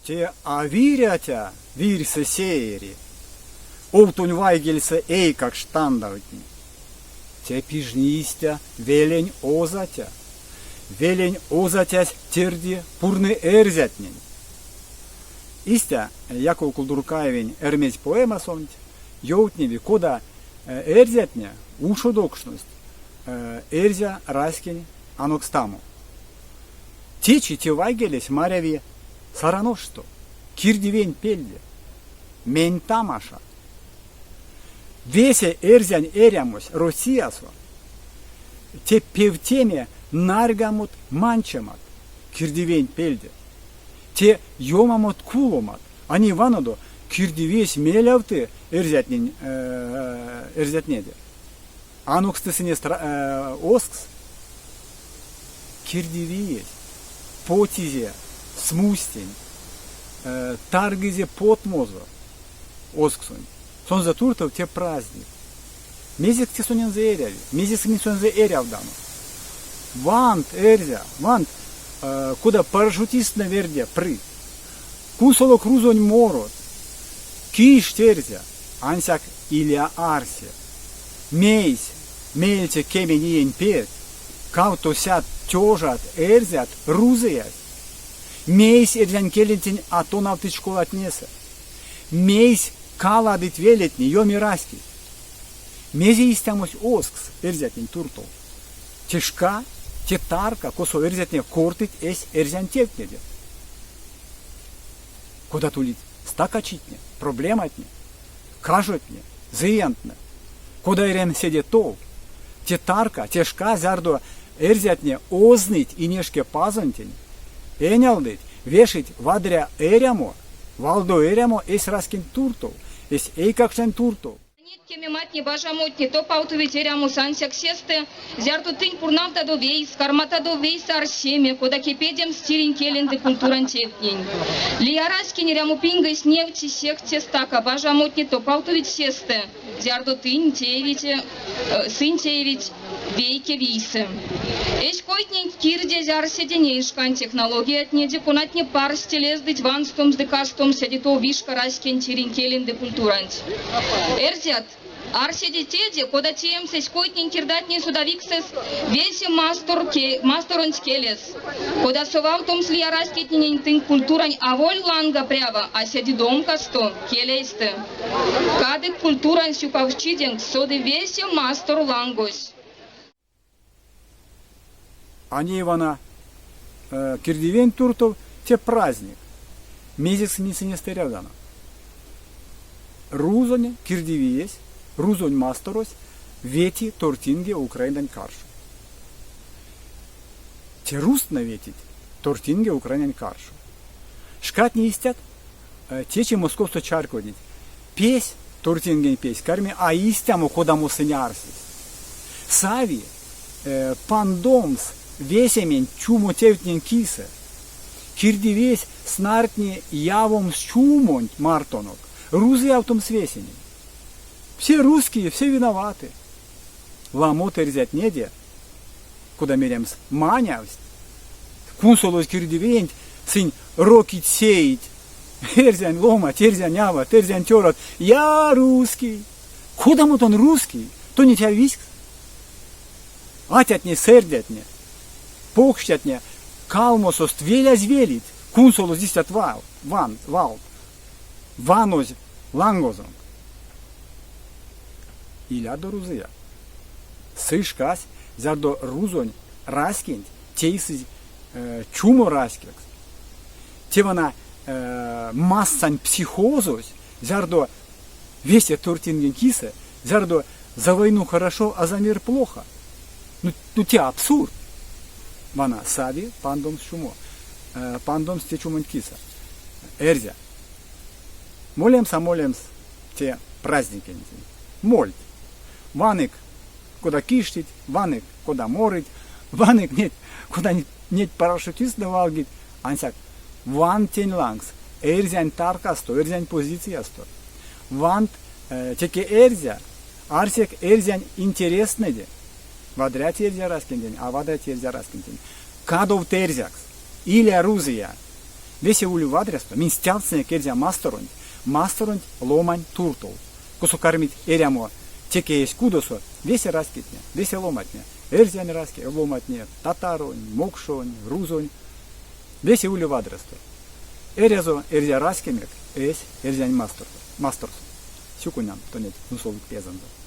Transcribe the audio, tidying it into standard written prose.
Те авирятя вирсе сеери, овтунь вайгельсе ей как штандаутни. Те пижнистя велень озатясь терди пурны эрзятнень. Истя, яко кулдуркаевень эрметь поэма сонть, йоутневи, кода эрзятня ушодокшность, эрзя раскень анокстаму. Течи те вайгелись маряви сараношто, кирдивень пельде, мень тамаша. Весе эрзянь эрямось Россиясо, те певтеме наргамут манчемат, кирдивень пельде. Те йомамот куломат, они ванодо кирдивесь мелявты эрзятнеде. Анукстысыне оскс кирдивиесь, потизе, смустень, таргизе потмозо, осксунь. Сон за туртов те праздник. Мезик те сонен за эряви, мезик не сон за эряв дану. Вант эрзя, вант, куда парашютист на верде пры. Кусоло крузонь морот. Киш терзя, ансяк Илья Арсе. Мейс, мельте кемениен пет, кавто сят тёжат эрзят рузеясь. Мейс эрзян келентень атонавтыч колатнеса. Мейс каладит велетни йоми раски. Мези истямось оскс эрзятнень туртол. Тишка, те тарка, косо эрзятне кортить эс эрзян тевкнеде. Куда тулить? Стакачитне, проблематне, кажутне, зыянтне. Куда эрен седе тол? Те тарка, тешка зярдо эрзятне озныть и нешке пазонтень. Энялдыть, вешить вадря эрямо, валдо эрямо эс раскин туртол, эс эйкакшен туртол. Матни бажамотни то паутовить эряму сансяк сесте, зярту тынь пурнавта до вейс, кармата до вейс арсеме, кода кипедем стирин келенды культуран тепнень. Лияраски неряму пингай сневти секте стака, бажамотни то паутовить сесте, зярту тынь теевите, сын теевить вейке вейсе. Эш койтнень кирде зяр седенейшкан технология отнеде, кунатне пар стелездыть ванстом сдыкастом седито вишка раскен тирин келенды культурант. Эрзят, арседи теде, кода тем сесь койтнень кирдатни судовиксес, весе масторон скелес. Кода совал том слия раскетнень тын культурань аволь ланга прява, а седи дом касто, келесте. Кадык культурань сюпавчиденг, соды весе мастор лангось. Они Ивана кирдивень туртов те праздник. Мезик не стерявдана. Рузоне кирдивиес, рузонь масторос, вети тортинге украиндан каршу. Те руст наветить тортинге украиндан каршу. Шкат не истят, те московсто чаркодить. Песь тортинген песь карми, а истямо кодамо сынярсис. Сави пандомс весемень чумо тевтнен кисе. Кирдивесь снартни явом с чумонь мартонок. Рузы автом свесени. Все русские, все виноваты. Ламот эрзят неде, куда меремс манявсть. Кунсолос кирдивень, сынь рокить сеять. Эрзян ломать, эрзян яват, эрзян терот. Я русский. Куда мот он русский? То не тебя виск. Атятне сердятне. Покштятне. Калмосос твеля звелит. Кунсолос здесь отвал. Вал. Ваноз лангозом. Иля до рузыя. Сышкась, зардо рузонь раскинь, тейсы чумо раскекс. Тевана массань психозось, зардо весе тортинген кисе, зардо за войну хорошо, а за мир плохо. Ну те абсурд. Вана сави пандом с чумо. Пандом с те чумонь киса. Эрзя. Молемся, те праздники. Моль. Ванык, куда киштить, ванык, куда морить, ванык нет, куда нет парашютист навалгить, ансяк. Ван тень лангс, эрзян таркасто, эрзян позициясто. Вант теке эрзя, арсек эрзян интересныде. Вадрят эрзя раскиндень, а вадрят эрзя раскиндень. Кадов терзякс, или Рузия. Vesi ulu vadresto, min stjavcene kerja mastoronj lomanj turtol. Ko su karmit erjamo teke eskudoso, vesi raskitnje, vesi lomatnje. Erzjan raske, lomatnje, tataronj, mokšonj, ruzonj. Vesi ulu vadresto. Erjazo, erzja raskemek, erzjan mastorso. Siukunjam, to net, nusoluk pezanzo.